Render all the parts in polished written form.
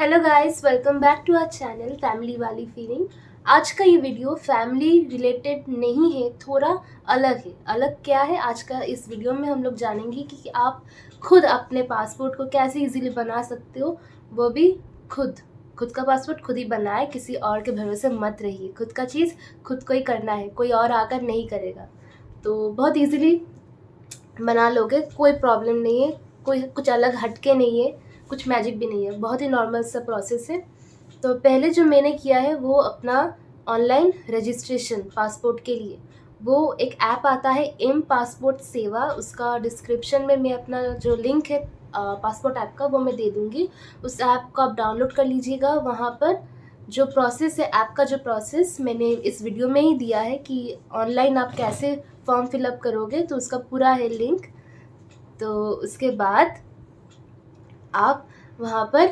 Hello guys, welcome back to our channel family वाली feeling. आज का ये वीडियो फैमिली रिलेटेड नहीं है, थोड़ा अलग है। अलग क्या है? आज का इस वीडियो में हम लोग जानेंगे कि आप खुद अपने पासपोर्ट को कैसे इजीली बना सकते हो, वो भी खुद। खुद का पासपोर्ट खुद ही बनाए, किसी और के भरोसे मत रहिए। खुद का चीज़ खुद को ही करना है, कोई और आकर नहीं करेगा। तो बहुत इजीली बना लोगे, कोई प्रॉब्लम नहीं है, कोई कुछ अलग हटके नहीं है, कुछ मैजिक भी नहीं है, बहुत ही नॉर्मल सा प्रोसेस है। तो पहले जो मैंने किया है वो अपना ऑनलाइन रजिस्ट्रेशन पासपोर्ट के लिए, वो एक ऐप आता है एम पासपोर्ट सेवा। उसका डिस्क्रिप्शन में मैं अपना जो लिंक है पासपोर्ट ऐप का वो मैं दे दूँगी। उस ऐप को आप डाउनलोड कर लीजिएगा। वहाँ पर जो प्रोसेस है, ऐप का जो प्रोसेस मैंने इस वीडियो में ही दिया है कि ऑनलाइन आप कैसे फॉर्म फिलअप करोगे, तो उसका पूरा है लिंक। तो उसके बाद आप वहाँ पर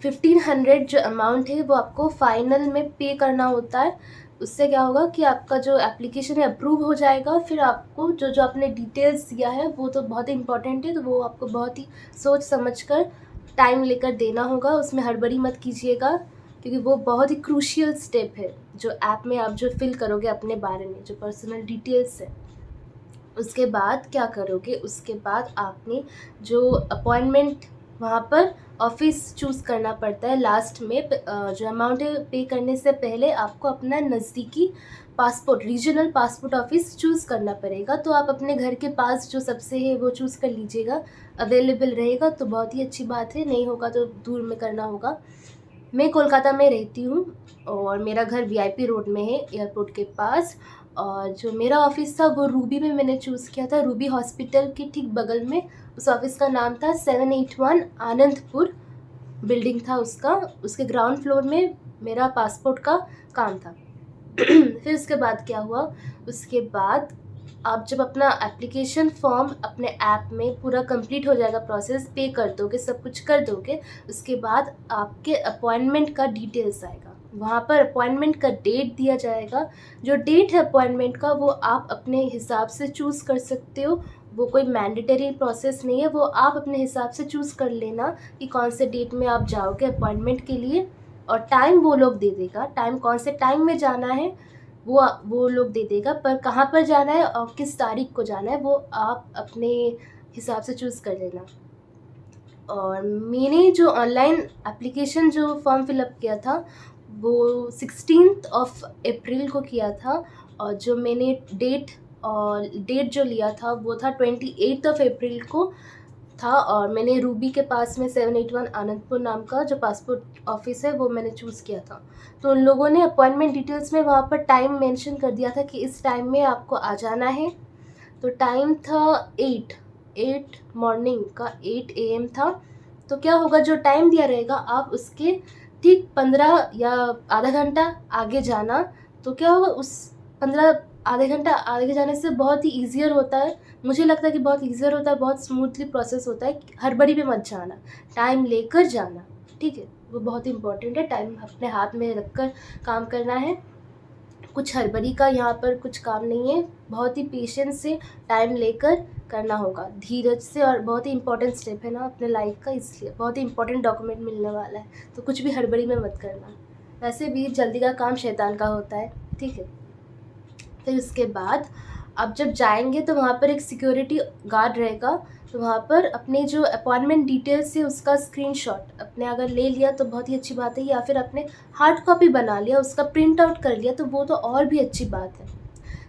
1500 जो अमाउंट है वो आपको फाइनल में पे करना होता है। उससे क्या होगा कि आपका जो एप्लीकेशन है अप्रूव हो जाएगा। फिर आपको जो जो आपने डिटेल्स दिया है वो तो बहुत ही इंपॉर्टेंट है, तो वो आपको बहुत ही सोच समझ कर टाइम लेकर देना होगा। उसमें हड़बड़ी मत कीजिएगा, क्योंकि वो बहुत ही क्रूशियल स्टेप है जो ऐप में आप जो फिल करोगे अपने बारे में, जो पर्सनल डिटेल्स है। उसके बाद क्या करोगे, उसके बाद आपने जो अपॉइंटमेंट वहाँ पर ऑफिस चूज़ करना पड़ता है। लास्ट में जो अमाउंट है पे करने से पहले आपको अपना नज़दीकी passport regional passport office choose करना पड़ेगा। तो आप अपने घर के पास जो सबसे है वो चूज़ कर लीजिएगा। अवेलेबल रहेगा तो बहुत ही अच्छी बात है, नहीं होगा तो दूर में करना होगा। मैं कोलकाता में रहती हूँ और मेरा घर वीआईपी रोड में है, एयरपोर्ट के पास। और जो मेरा ऑफ़िस था वो रूबी में मैंने चूज़ किया था, रूबी हॉस्पिटल के ठीक बगल में। उस ऑफ़िस का नाम था 781 आनंदपुर बिल्डिंग था उसका। उसके ग्राउंड फ्लोर में मेरा पासपोर्ट का काम था। फिर उसके बाद क्या हुआ, उसके बाद आप जब अपना एप्लीकेशन फॉर्म अपने ऐप में पूरा कंप्लीट हो जाएगा, प्रोसेस पे कर दोगे, सब कुछ कर दोगे, उसके बाद आपके अपॉइंटमेंट का डिटेल्स आएगा। वहाँ पर अपॉइंटमेंट का डेट दिया जाएगा। जो डेट है अपॉइंटमेंट का वो आप अपने हिसाब से चूज़ कर सकते हो। वो कोई मैंडेटरी प्रोसेस नहीं है, वो आप अपने हिसाब से चूज़ कर लेना कि कौन से डेट में आप जाओगे अपॉइंटमेंट के लिए। और टाइम वो लोग दे देगा, टाइम कौन से टाइम में जाना है वो लोग दे देगा, पर कहाँ पर जाना है और किस तारीख को जाना है वो आप अपने हिसाब से चूज़ कर लेना। और मैंने जो ऑनलाइन एप्लीकेशन जो फॉर्म फिलअप किया था वो 16 अप्रैल को किया था। और जो मैंने डेट जो लिया था वो था 28 अप्रैल को था। और मैंने रूबी के पास में 781 आनंदपुर नाम का जो पासपोर्ट ऑफिस है वो मैंने चूज़ किया था। तो उन लोगों ने अपॉइंटमेंट डिटेल्स में वहाँ पर टाइम मेंशन कर दिया था कि इस टाइम में आपको आ जाना है। तो टाइम था 8 मॉर्निंग का 8 AM था। तो क्या होगा, जो टाइम दिया रहेगा आप उसके ठीक 15 या आधा घंटा आगे जाना। तो क्या होगा, उस 15 आधे घंटा आगे जाने से बहुत ही ईज़ियर होता है। मुझे लगता है कि बहुत ईज़ियर होता है, बहुत स्मूथली प्रोसेस होता है। हड़बड़ी में मत जाना, टाइम लेकर जाना, ठीक है? वो बहुत इम्पोर्टेंट है, टाइम अपने हाथ में रखकर काम करना है। कुछ हड़बड़ी का यहाँ पर कुछ काम नहीं है, बहुत ही पेशेंस से टाइम लेकर करना होगा, धीरज से। और बहुत ही इंपॉर्टेंट स्टेप है ना अपने लाइफ का, इसलिए बहुत ही इंपॉर्टेंट डॉक्यूमेंट मिलने वाला है, तो कुछ भी हड़बड़ी में मत करना। वैसे भी जल्दी का काम शैतान का होता है, ठीक है? फिर उसके बाद आप जब जाएंगे तो वहाँ पर एक सिक्योरिटी गार्ड रहेगा। तो वहाँ पर अपने जो अपॉइंटमेंट डिटेल्स है उसका स्क्रीनशॉट अपने अगर ले लिया तो बहुत ही अच्छी बात है, या फिर अपने हार्ड कॉपी बना लिया, उसका प्रिंट आउट कर लिया तो वो तो और भी अच्छी बात है।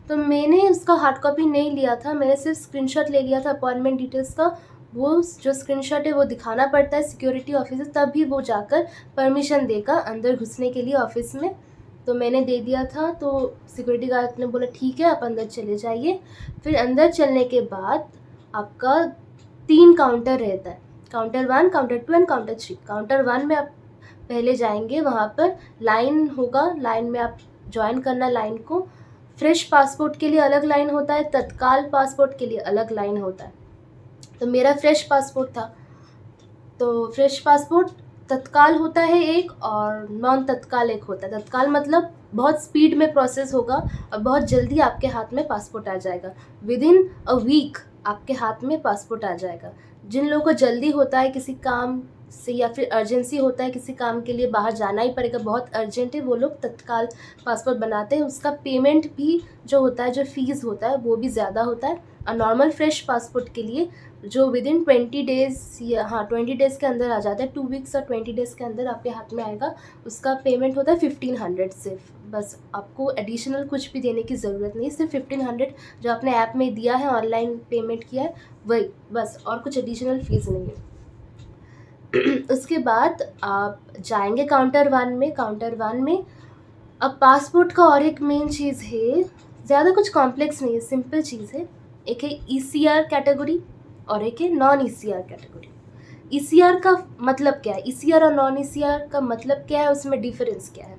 तो मैंने उसका हार्ड कॉपी नहीं लिया था, मैंने सिर्फ स्क्रीनशॉट ले लिया था अपॉइंटमेंट डिटेल्स का। वो जो स्क्रीनशॉट है वो दिखाना पड़ता है सिक्योरिटी ऑफिसर, तभी वो जाकर परमिशन देगा अंदर घुसने के लिए ऑफिस में। तो मैंने दे दिया था, तो सिक्योरिटी गार्ड ने बोला ठीक है आप अंदर चले जाइए। फिर अंदर चलने के बाद आपका 3 काउंटर रहता है, counter 1, counter 2 and counter 3। Counter 1 में आप पहले जाएंगे, वहाँ पर लाइन होगा, लाइन में आप ज्वाइन करना लाइन को। फ्रेश पासपोर्ट के लिए अलग लाइन होता है, तत्काल पासपोर्ट के लिए अलग लाइन होता है। तो मेरा फ्रेश पासपोर्ट था, तो फ्रेश पासपोर्ट तत्काल होता है एक, और नॉन तत्काल एक होता है। तत्काल मतलब बहुत स्पीड में प्रोसेस होगा और बहुत जल्दी आपके हाथ में पासपोर्ट आ जाएगा, विदिन अ वीक आपके हाथ में पासपोर्ट आ जाएगा। जिन लोगों को जल्दी होता है किसी काम से या फिर अर्जेंसी होता है किसी काम के लिए बाहर जाना ही पड़ेगा, बहुत अर्जेंट है, वो लोग तत्काल पासपोर्ट बनाते हैं। उसका पेमेंट भी जो होता है, जो फ़ीस होता है वो भी ज़्यादा होता है। और नॉर्मल फ्रेश पासपोर्ट के लिए जो विदिन 20 डेज़ या 20 डेज़ के अंदर आ जाता है, 2 वीक्स और 20 डेज़ के अंदर आपके हाथ में आएगा, उसका पेमेंट होता है 1500 सिर्फ। बस आपको एडिशनल कुछ भी देने की ज़रूरत नहीं, सिर्फ 1500 जो आपने ऐप में दिया है, ऑनलाइन पेमेंट किया है, वही बस, और कुछ एडिशनल फ़ीस नहीं है। उसके बाद आप जाएंगे काउंटर 1 में। काउंटर 1 में अब पासपोर्ट का और एक मेन चीज़ है, ज़्यादा कुछ कॉम्प्लेक्स नहीं है, सिंपल चीज़ है। एक है ECR कैटेगरी और एक है नॉन ECR कैटेगरी। ECR का मतलब क्या है, ECR और नॉन ECR का मतलब क्या है, उसमें डिफरेंस क्या है?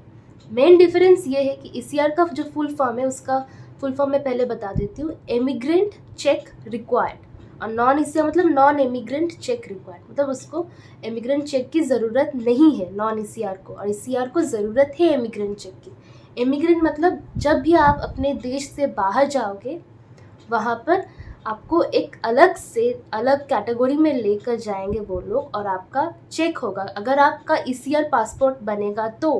मेन डिफरेंस ये है कि ECR का जो फुल फॉर्म है, उसका फुल फॉर्म मैं पहले बता देती हूँ, इमिग्रेंट चेक रिक्वायर्ड। और नॉन ECR मतलब नॉन इमिग्रेंट चेक रिक्वायर्ड, मतलब उसको इमिग्रेंट चेक की ज़रूरत नहीं है नॉन ECR को, और ECR को ज़रूरत है इमिग्रेंट चेक की। इमिग्रेंट मतलब जब भी आप अपने देश से बाहर जाओगे, वहाँ पर आपको एक अलग से अलग कैटेगरी में लेकर जाएंगे वो लोग, और आपका चेक होगा। अगर आपका ECR पासपोर्ट बनेगा तो,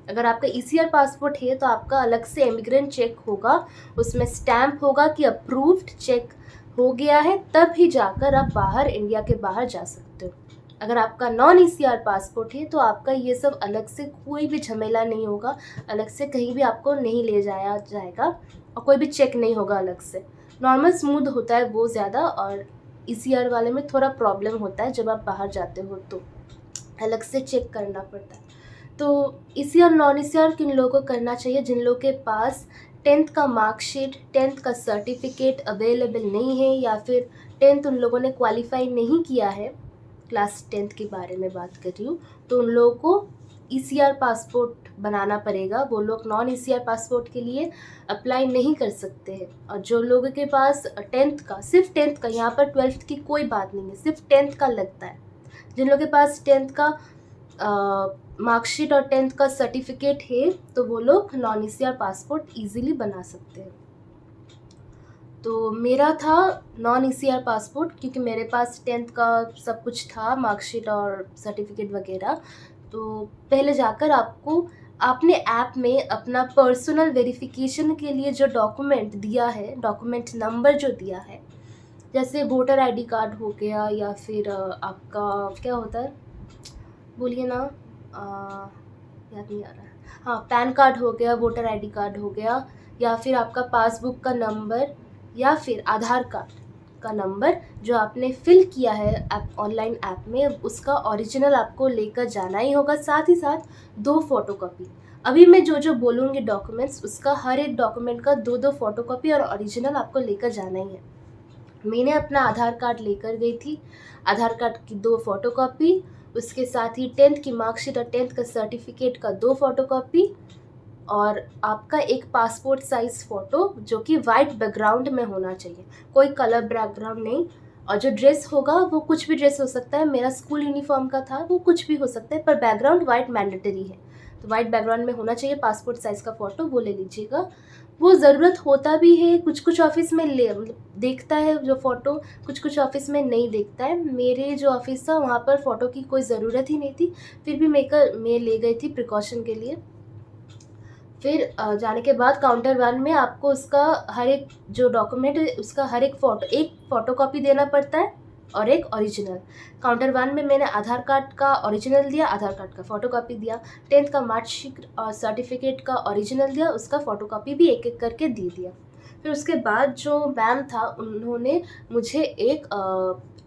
अगर आपका ECR पासपोर्ट है तो आपका अलग से इमिग्रेंट चेक होगा, उसमें स्टैम्प होगा कि अप्रूव्ड चेक हो गया है, तब ही जाकर आप बाहर, इंडिया के बाहर जा सकते हो। अगर आपका नॉन ECR पासपोर्ट है तो आपका ये सब अलग से कोई भी झमेला नहीं होगा, अलग से कहीं भी आपको नहीं ले जाया जाएगा, और कोई भी चेक नहीं होगा अलग से। नॉर्मल स्मूथ होता है वो ज़्यादा, और ECR वाले में थोड़ा प्रॉब्लम होता है, जब आप बाहर जाते हो तो अलग से चेक करना पड़ता है। तो ECR नॉन ECR किन लोगों को करना चाहिए? जिन लोगों के पास 10th का मार्कशीट, 10th का सर्टिफिकेट अवेलेबल नहीं है, या फिर 10th उन लोगों ने क्वालिफाई नहीं किया है, क्लास 10th के बारे में बात कर रही हूँ, तो उन लोगों को ECR पासपोर्ट बनाना पड़ेगा। वो लोग नॉन ECR पासपोर्ट के लिए अप्लाई नहीं कर सकते हैं। और जो लोगों के पास 10th का, सिर्फ 10th का, यहाँ पर 12th की कोई बात नहीं है, सिर्फ 10th का लगता है, जिन लोगों के पास 10th का मार्कशीट और 10th का सर्टिफिकेट है, तो वो लोग नॉन ECR पासपोर्ट ईजिली बना सकते हैं। तो मेरा था नॉन ECR पासपोर्ट, क्योंकि मेरे पास 10th का सब कुछ था, मार्कशीट और सर्टिफिकेट वगैरह। तो पहले जाकर आपको आपने ऐप में अपना पर्सनल वेरिफिकेशन के लिए जो डॉक्यूमेंट दिया है, डॉक्यूमेंट नंबर जो दिया है, जैसे वोटर ID कार्ड हो गया, या फिर आपका क्या होता है, बोलिए ना, याद नहीं आ रहा है, हाँ पैन कार्ड हो गया, वोटर ID कार्ड हो गया, या फिर आपका पासबुक का नंबर, या फिर आधार कार्ड का नंबर जो आपने फिल किया है ऐप, ऑनलाइन ऐप में, उसका ओरिजिनल आपको लेकर जाना ही होगा। साथ ही साथ 2 फोटोकॉपी। अभी मैं जो जो बोलूँगी डॉक्यूमेंट्स, उसका हर एक डॉक्यूमेंट का 2-2 फोटोकॉपी और ओरिजिनल आपको लेकर जाना ही है। मैंने अपना आधार कार्ड लेकर गई थी, आधार कार्ड की 2 फोटोकॉपी, उसके साथ ही 10th की मार्कशीट और 10th का सर्टिफिकेट का 2 फोटोकॉपी, और आपका एक पासपोर्ट साइज़ फ़ोटो जो कि वाइट बैकग्राउंड में होना चाहिए, कोई कलर बैकग्राउंड नहीं। और जो ड्रेस होगा वो कुछ भी ड्रेस हो सकता है, मेरा स्कूल यूनिफॉर्म का था, वो कुछ भी हो सकता है, पर बैकग्राउंड वाइट मैंडेटरी है, तो वाइट बैकग्राउंड में होना चाहिए पासपोर्ट साइज़ का फ़ोटो, वो ले लीजिएगा। वो ज़रूरत होता भी है, कुछ कुछ ऑफ़िस में ले देखता है जो फ़ोटो, कुछ कुछ ऑफ़िस में नहीं देखता है। मेरे जो ऑफ़िस था वहाँ पर फ़ोटो की कोई ज़रूरत ही नहीं थी, फिर भी मैं ले गई थी प्रिकॉशन के लिए। फिर जाने के बाद काउंटर 1 में आपको उसका हर एक जो डॉक्यूमेंट है, उसका हर एक फ़ोटोकॉपी देना पड़ता है और एक ओरिजिनल। काउंटर 1 में मैंने आधार कार्ड का ओरिजिनल दिया, आधार कार्ड का फ़ोटोकॉपी दिया, 10th का मार्कशीट और सर्टिफिकेट का ओरिजिनल दिया, उसका फ़ोटोकॉपी भी एक-एक करके दे दिया। फिर उसके बाद जो मैम था, उन्होंने मुझे एक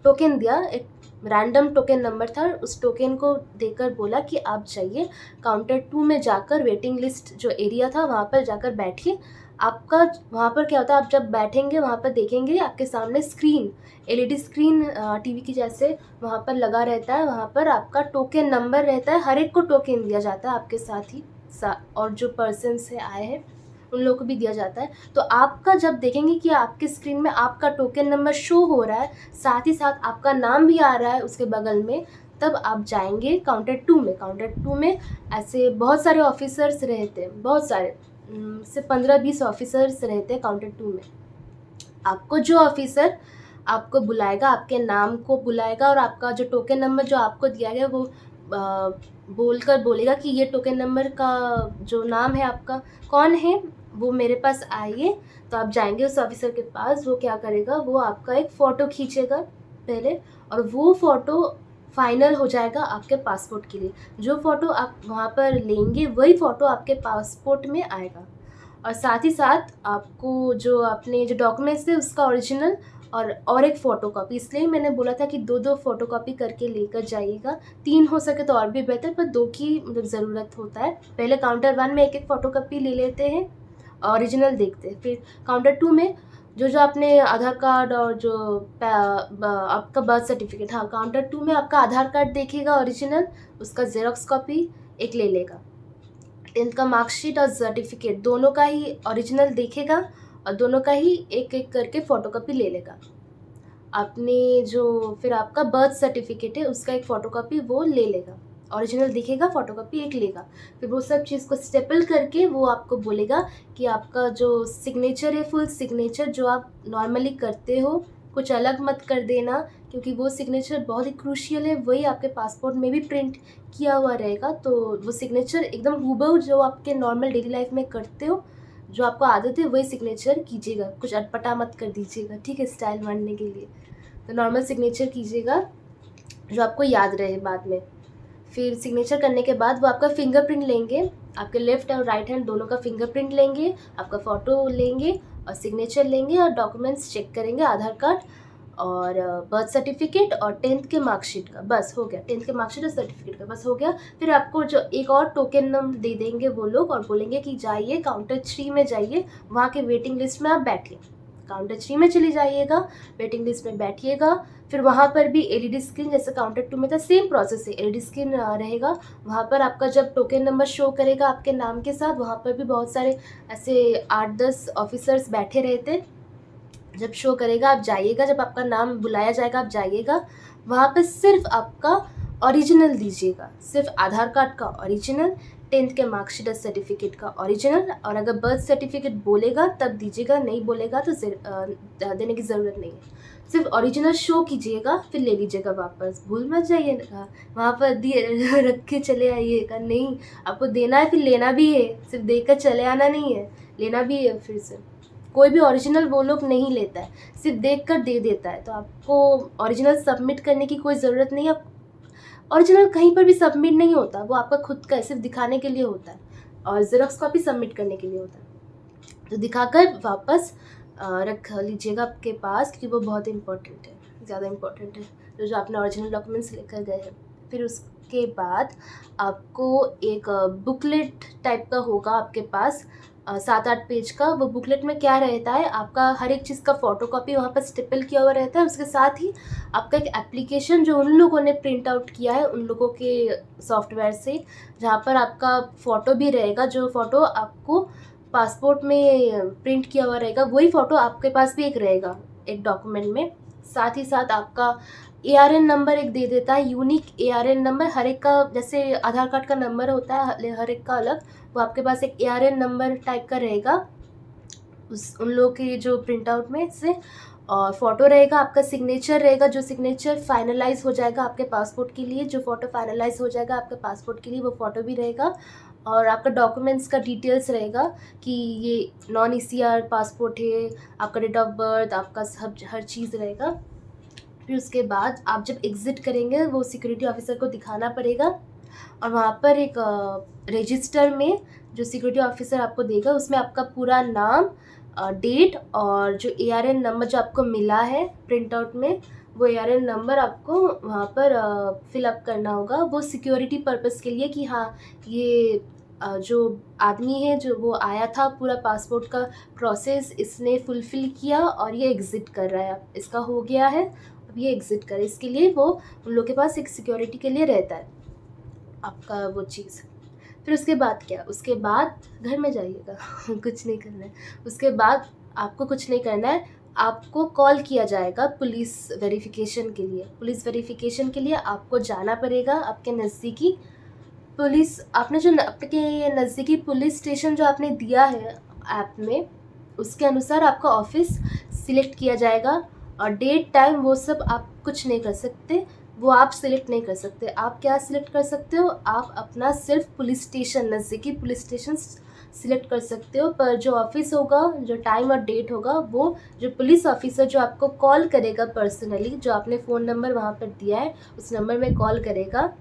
टोकन दिया, एक रैंडम टोकन नंबर था, उस टोकन को देकर बोला कि आप जाइए काउंटर 2 में जाकर, वेटिंग लिस्ट जो एरिया था वहाँ पर जाकर बैठिए। आपका वहाँ पर क्या होता है, आप जब बैठेंगे वहाँ पर देखेंगे आपके सामने स्क्रीन, LED स्क्रीन टीवी की जैसे वहाँ पर लगा रहता है, वहाँ पर आपका टोकन नंबर रहता है, हर एक को टोकन दिया जाता है आपके साथ ही और जो पर्सन से आए हैं उन लोगों को भी दिया जाता है। तो आपका जब देखेंगे कि आपके स्क्रीन में आपका टोकन नंबर शो हो रहा है, साथ ही साथ आपका नाम भी आ रहा है उसके बगल में, तब आप जाएंगे काउंटर 2 में। काउंटर 2 में ऐसे बहुत सारे ऑफिसर्स रहते हैं, बहुत सारे से 15-20 ऑफिसर्स रहते हैं काउंटर 2 में। आपको जो ऑफिसर आपको बुलाएगा, आपके नाम को बुलाएगा और आपका जो टोकन नंबर जो आपको दिया गया वो बोलकर बोलेगा कि ये टोकन नंबर का जो नाम है आपका कौन है, वो मेरे पास आइए। तो आप जाएंगे उस ऑफिसर के पास, वो क्या करेगा, वो आपका एक फ़ोटो खींचेगा पहले, और वो फ़ोटो फाइनल हो जाएगा आपके पासपोर्ट के लिए। जो फ़ोटो आप वहाँ पर लेंगे वही फ़ोटो आपके पासपोर्ट में आएगा। और साथ ही साथ आपको जो अपने जो डॉक्यूमेंट्स थे उसका ओरिजिनल और एक फ़ोटोकॉपी, इसलिए मैंने बोला था कि 2-2 फ़ोटोकॉपी करके लेकर जाइएगा। 3 हो सके तो और भी बेहतर, पर 2 की मतलब ज़रूरत होता है। पहले काउंटर 1 में एक-एक फ़ोटोकॉपी ले लेते हैं, ओरिजिनल देखते हैं। फिर काउंटर 2 में जो आपने आधार कार्ड और जो आपका बर्थ सर्टिफिकेट, हाँ, काउंटर 2 में आपका आधार कार्ड देखेगा ओरिजिनल, उसका ज़ेरॉक्स कॉपी एक ले लेगा। 10th का मार्कशीट और सर्टिफिकेट दोनों का ही ओरिजिनल देखेगा और दोनों का ही एक-एक करके फ़ोटोकॉपी ले लेगा। आपने जो फिर आपका बर्थ सर्टिफिकेट है उसका एक फ़ोटोकॉपी वो ले लेगा, ओरिजिनल दिखेगा, फ़ोटोकॉपी एक लेगा। फिर वो सब चीज़ को स्टेपल करके वो आपको बोलेगा कि आपका जो सिग्नेचर है, फुल सिग्नेचर जो आप नॉर्मली करते हो, कुछ अलग मत कर देना, क्योंकि वो सिग्नेचर बहुत ही क्रूशियल है, वही आपके पासपोर्ट में भी प्रिंट किया हुआ रहेगा। तो वो सिग्नेचर एकदम हूबहू जो आपके नॉर्मल डेली लाइफ में करते हो, जो आपको आदत है, वही सिग्नेचर कीजिएगा, कुछ अटपटा मत कर दीजिएगा, ठीक है, स्टाइल मारने के लिए। तो नॉर्मल सिग्नेचर कीजिएगा जो आपको याद रहे बाद में। फिर सिग्नेचर करने के बाद वो आपका फिंगरप्रिंट लेंगे, आपके लेफ़्ट और राइट हैंड दोनों का फिंगरप्रिंट लेंगे, आपका फ़ोटो लेंगे और सिग्नेचर लेंगे और डॉक्यूमेंट्स चेक करेंगे, आधार कार्ड और बर्थ सर्टिफिकेट और 10th के मार्कशीट का, बस हो गया। 10th के मार्कशीट और सर्टिफिकेट का बस हो गया। फिर आपको जो एक और टोकन नंबर दे देंगे वो लोग और बोलेंगे कि जाइए काउंटर 3 में जाइए, वहाँ के वेटिंग लिस्ट में आप बैठिए। काउंटर 3 में चले जाइएगा, वेटिंग लिस्ट में बैठिएगा। फिर वहाँ पर भी एलईडी स्क्रीन जैसे काउंटर 2 में था, सेम प्रोसेस है, एलईडी स्क्रीन रहेगा। वहाँ पर आपका जब टोकन नंबर शो करेगा आपके नाम के साथ, वहाँ पर भी बहुत सारे ऐसे 8-10 ऑफिसर्स बैठे रहते। जब शो करेगा आप जाइएगा, जब आपका नाम बुलाया जाएगा आप जाइएगा, वहाँ पे सिर्फ आपका ओरिजिनल दीजिएगा, सिर्फ आधार कार्ड का ओरिजिनल, 10th के मार्कशीट और सर्टिफिकेट का ओरिजिनल, और अगर बर्थ सर्टिफिकेट बोलेगा तब दीजिएगा, नहीं बोलेगा तो देने की ज़रूरत नहीं है। सिर्फ ओरिजिनल शो कीजिएगा, फिर ले लीजिएगा वापस, भूल मत जाइएगा, वहाँ पर दिए रख के चले आइएगा, नहीं, आपको देना है फिर लेना भी है, सिर्फ देकर चले आना नहीं है, लेना भी है। फिर से कोई भी ओरिजिनल वो लोग नहीं लेता है, सिर्फ देख कर दे देता है, तो आपको ओरिजिनल सबमिट करने की कोई ज़रूरत नहीं है। ओरिजिनल कहीं पर भी सबमिट नहीं होता, वो आपका खुद का है, सिर्फ दिखाने के लिए होता है, और ज़ेरॉक्स कॉपी सबमिट करने के लिए होता है। तो दिखाकर वापस रख लीजिएगा आपके पास, क्योंकि वो बहुत इम्पोर्टेंट है, ज़्यादा इम्पोर्टेंट है, जो आपने ओरिजिनल डॉक्यूमेंट्स लेकर गए हैं। फिर उसके बाद आपको एक बुकलेट टाइप का होगा आपके पास, 7-8 पेज का। वो बुकलेट में क्या रहता है, आपका हर एक चीज़ का फ़ोटोकॉपी वहाँ पर स्टेपल किया हुआ रहता है। उसके साथ ही आपका एक एप्लीकेशन जो उन लोगों ने प्रिंट आउट किया है, उन लोगों के सॉफ्टवेयर से, जहाँ पर आपका फ़ोटो भी रहेगा, जो फ़ोटो आपको पासपोर्ट में प्रिंट किया हुआ रहेगा, वही फ़ोटो आपके पास भी एक रहेगा एक डॉक्यूमेंट में। साथ ही साथ आपका ARN नंबर एक दे देता है, यूनिक ARN नंबर, हर एक का जैसे आधार कार्ड का नंबर होता है हर एक का अलग, वो आपके पास एक ARN नंबर टाइप का रहेगा उन लोगों के जो प्रिंट आउट में से। और फ़ोटो रहेगा, आपका सिग्नेचर रहेगा, जो सिग्नेचर फाइनलाइज हो जाएगा आपके पासपोर्ट के लिए, जो फ़ोटो फाइनलाइज हो जाएगा आपके पासपोर्ट के लिए, वो फ़ोटो भी रहेगा। और आपका डॉक्यूमेंट्स का डिटेल्स रहेगा कि ये नॉन ECR पासपोर्ट है, आपका डेट ऑफ बर्थ, आपका सब हर चीज़ रहेगा। फिर उसके बाद आप जब एग्ज़िट करेंगे वो सिक्योरिटी ऑफिसर को दिखाना पड़ेगा, और वहाँ पर एक रजिस्टर में जो सिक्योरिटी ऑफिसर आपको देगा उसमें आपका पूरा नाम, डेट और जो ARN नंबर जो आपको मिला है प्रिंट आउट में, वो ARN नंबर आपको वहाँ पर फिलअप करना होगा, वो सिक्योरिटी पर्पस के लिए कि हाँ ये जो आदमी है जो वो आया था, पूरा पासपोर्ट का प्रोसेस इसने फुलफ़िल किया और ये एग्ज़िट कर रहा है, इसका हो गया है, अब ये एग्ज़िट करे, इसके लिए वो उन लोग के पास एक सिक्योरिटी के लिए रहता है आपका वो चीज़। फिर उसके बाद क्या, उसके बाद घर में जाइएगा कुछ नहीं करना है। उसके बाद आपको कुछ नहीं करना है, आपको कॉल किया जाएगा पुलिस वेरिफ़िकेशन के लिए। पुलिस वेरिफ़िकेशन के लिए आपको जाना पड़ेगा आपके नज़दीकी पुलिस, आपने जो आपके नज़दीकी पुलिस स्टेशन जो आपने दिया है ऐप में, उसके अनुसार आपका ऑफ़िस सिलेक्ट किया जाएगा। और डेट टाइम वो सब आप कुछ नहीं कर सकते, वो आप सिलेक्ट नहीं कर सकते। आप क्या सिलेक्ट कर सकते हो, आप अपना सिर्फ पुलिस स्टेशन, नज़दीकी पुलिस स्टेशन सिलेक्ट कर सकते हो। पर जो ऑफिस होगा, जो टाइम और डेट होगा, वो जो पुलिस ऑफिसर जो आपको कॉल करेगा पर्सनली, जो आपने फ़ोन नंबर वहाँ पर दिया है उस नंबर में कॉल करेगा,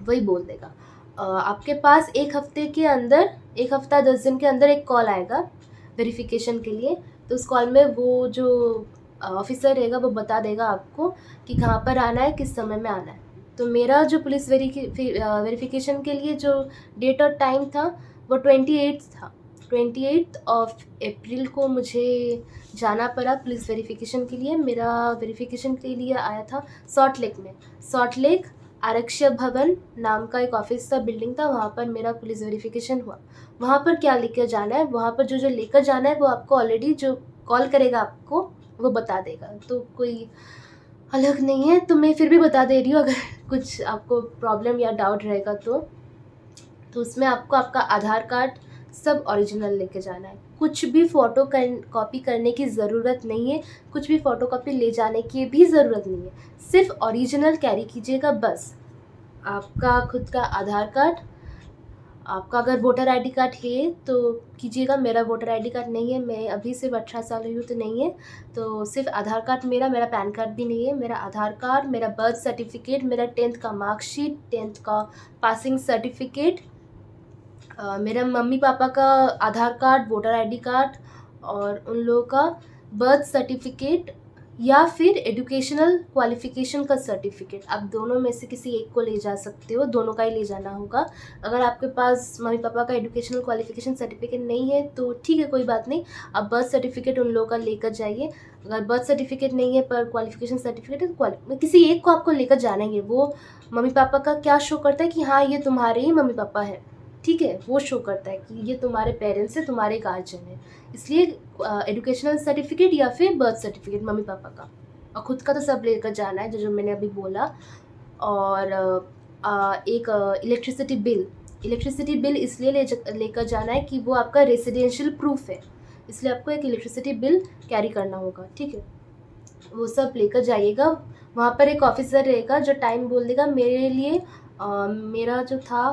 वही बोल देगा। आपके पास एक हफ्ते के अंदर, 1 हफ्ता 10 दिन के अंदर एक कॉल आएगा वेरिफिकेशन के लिए। तो उस कॉल में वो जो ऑफिसर रहेगा वो बता देगा आपको कि कहाँ पर आना है, किस समय में आना है। तो मेरा जो पुलिस वेरिफिकेशन के लिए जो डेट और टाइम था वो 28 था। 28 ऑफ अप्रैल को मुझे जाना पड़ा पुलिस वेरिफिकेशन के लिए। मेरा वेरिफिकेशन के लिए आया था सॉल्ट लेक में। सॉल्ट लेक आरक्षक भवन नाम का एक ऑफिस था, बिल्डिंग था, वहाँ पर मेरा पुलिस वेरिफिकेशन हुआ। वहाँ पर क्या लेकर जाना है, वहाँ पर जो लेकर जाना है वो आपको ऑलरेडी जो कॉल करेगा आपको वो बता देगा। तो कोई अलग नहीं है, तो मैं फिर भी बता दे रही हूँ अगर कुछ आपको प्रॉब्लम या डाउट रहेगा तो उसमें आपको आपका आधार कार्ड सब ओरिजिनल लेके जाना है। कुछ भी फ़ोटो कॉपी करने की ज़रूरत नहीं है, कुछ भी फ़ोटो कॉपी ले जाने की भी ज़रूरत नहीं है, सिर्फ ओरिजिनल कैरी कीजिएगा बस। आपका खुद का आधार कार्ड, आपका अगर वोटर आईडी कार्ड है तो कीजिएगा। मेरा वोटर आईडी कार्ड नहीं है, मैं अभी सिर्फ 18 साल हुई हूँ तो नहीं है, तो सिर्फ आधार कार्ड मेरा पैन कार्ड भी नहीं है। मेरा आधार कार्ड, मेरा बर्थ सर्टिफिकेट, मेरा 10th का मार्कशीट, 10th का पासिंग सर्टिफिकेट, मेरा मम्मी पापा का आधार कार्ड, वोटर आईडी कार्ड और उन लोगों का बर्थ सर्टिफिकेट या फिर एजुकेशनल क्वालिफ़िकेशन का सर्टिफिकेट। आप दोनों में से किसी एक को ले जा सकते हो, दोनों का ही ले जाना होगा। अगर आपके पास मम्मी पापा का एजुकेशनल क्वालिफ़िकेशन सर्टिफिकेट नहीं है तो ठीक है, कोई बात नहीं, आप बर्थ सर्टिफिकेट उन लोगों का लेकर जाइए। अगर बर्थ सर्टिफिकेट नहीं है पर क्वालिफ़िकेशन सर्टिफिकेट है तो किसी एक को आपको लेकर जाना ही है। वो मम्मी पापा का क्या शो करता है कि हाँ ये तुम्हारे ही मम्मी पापा हैं, ठीक है, वो शो करता है कि ये तुम्हारे पेरेंट्स हैं, तुम्हारे गार्जियन हैं। इसलिए एजुकेशनल सर्टिफिकेट या फिर बर्थ सर्टिफिकेट मम्मी पापा का, और ख़ुद का तो सब लेकर जाना है जो मैंने अभी बोला। और एक इलेक्ट्रिसिटी बिल इसलिए लेकर जाना है कि वो आपका रेसिडेंशियल प्रूफ है, इसलिए आपको एक इलेक्ट्रिसिटी बिल कैरी करना होगा, ठीक है, वो सब लेकर जाइएगा। वहाँ पर एक ऑफिसर रहेगा जो टाइम बोल देगा। मेरे लिए मेरा जो था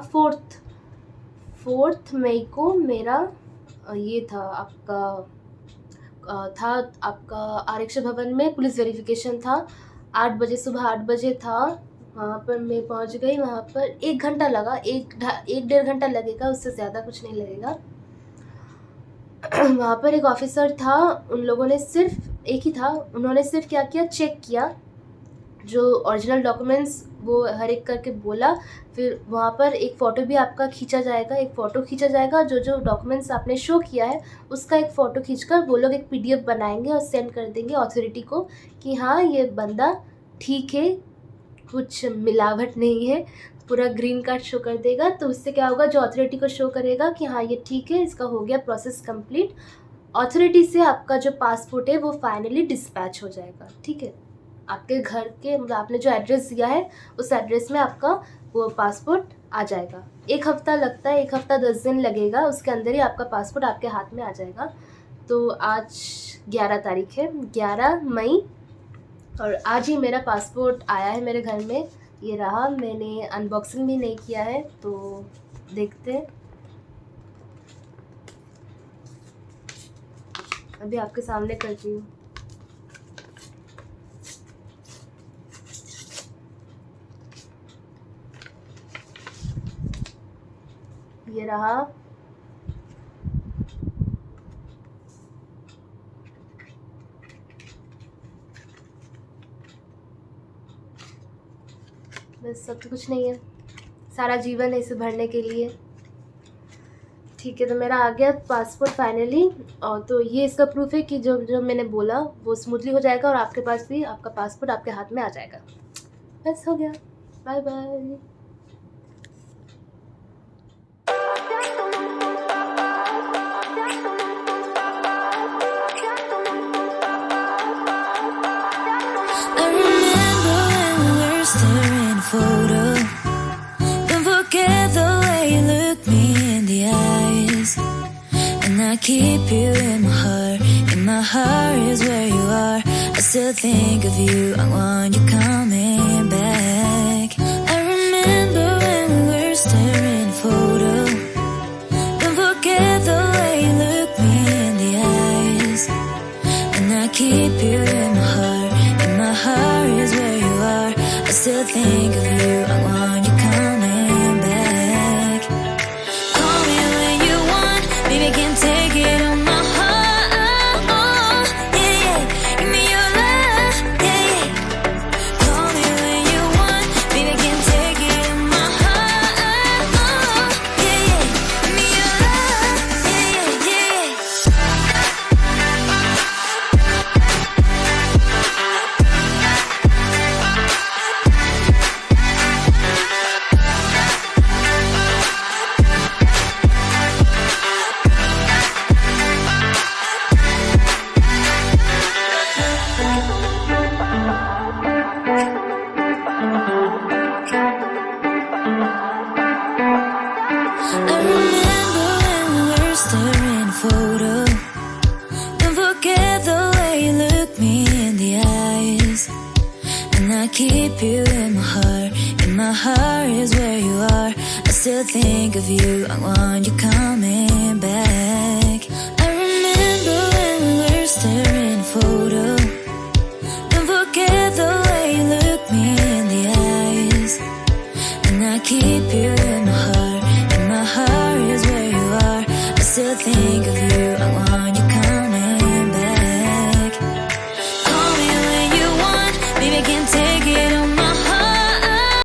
4 मई को मेरा ये था आपका आरक्षक भवन में पुलिस वेरिफिकेशन था। 8 बजे, सुबह 8 बजे था। वहाँ पर मैं पहुँच गई। वहाँ पर 1 घंटा लगा, 1-1.5 घंटा लगेगा, उससे ज़्यादा कुछ नहीं लगेगा। वहाँ पर एक ऑफिसर था, उन लोगों ने सिर्फ एक ही था, उन्होंने सिर्फ क्या किया, चेक किया जो ओरिजिनल डॉक्यूमेंट्स वो हर एक करके बोला। फिर वहाँ पर एक फ़ोटो भी आपका खींचा जाएगा, जो डॉक्यूमेंट्स आपने शो किया है उसका एक फ़ोटो खींचकर वो लोग एक PDF बनाएंगे और सेंड कर देंगे अथॉरिटी को कि हाँ ये बंदा ठीक है, कुछ मिलावट नहीं है, पूरा ग्रीन कार्ड शो कर देगा। तो उससे क्या होगा, जो अथॉरिटी को शो करेगा कि हाँ ये ठीक है, इसका हो गया प्रोसेस कंप्लीट, अथॉरिटी से आपका जो पासपोर्ट है वो फाइनली डिस्पैच हो जाएगा, ठीक है। आपके घर के मतलब आपने जो एड्रेस दिया है उस एड्रेस में आपका वो पासपोर्ट आ जाएगा। 1 हफ्ता लगता है, 1 हफ्ता 10 दिन लगेगा, उसके अंदर ही आपका पासपोर्ट आपके हाथ में आ जाएगा। तो आज 11 तारीख है, 11 मई, और आज ही मेरा पासपोर्ट आया है मेरे घर में। ये रहा, मैंने अनबॉक्सिंग भी नहीं किया है, तो देखते हैं। अभी आपके सामने करती हूँ। ये रहा, बस सब तो कुछ नहीं है, सारा जीवन है इसे भरने के लिए, ठीक है। तो मेरा आ गया पासपोर्ट फाइनली, और तो ये इसका प्रूफ है कि जो मैंने बोला वो स्मूथली हो जाएगा और आपके पास भी आपका पासपोर्ट आपके हाथ में आ जाएगा। बस हो गया, bye bye. Photo. Don't forget the way you look me in the eyes, and I keep you in my heart is where you are. I still think of you. I want you coming back. I remember when we were staring at a photo. Don't forget the way you look me in the eyes. And I keep you in my heart. And my heart is where you are. I still think of you. I want you coming back. Call me when you want. Baby, I can't take it on my heart. Yeah, yeah. Give me your love. Yeah, yeah. Call me when you want. Baby, I can't take it on my heart. Yeah, yeah. Give me your love. Yeah, yeah, yeah. I remember when we were staring at a photo. Don't forget the way you look me in the eyes. And I keep you in my heart. And my heart is where you are. I still think of you. I want you coming back. I remember when we were staring at a photo. Don't forget the way you look me in the eyes. And I keep you in my heart. And my heart is where you are. I still think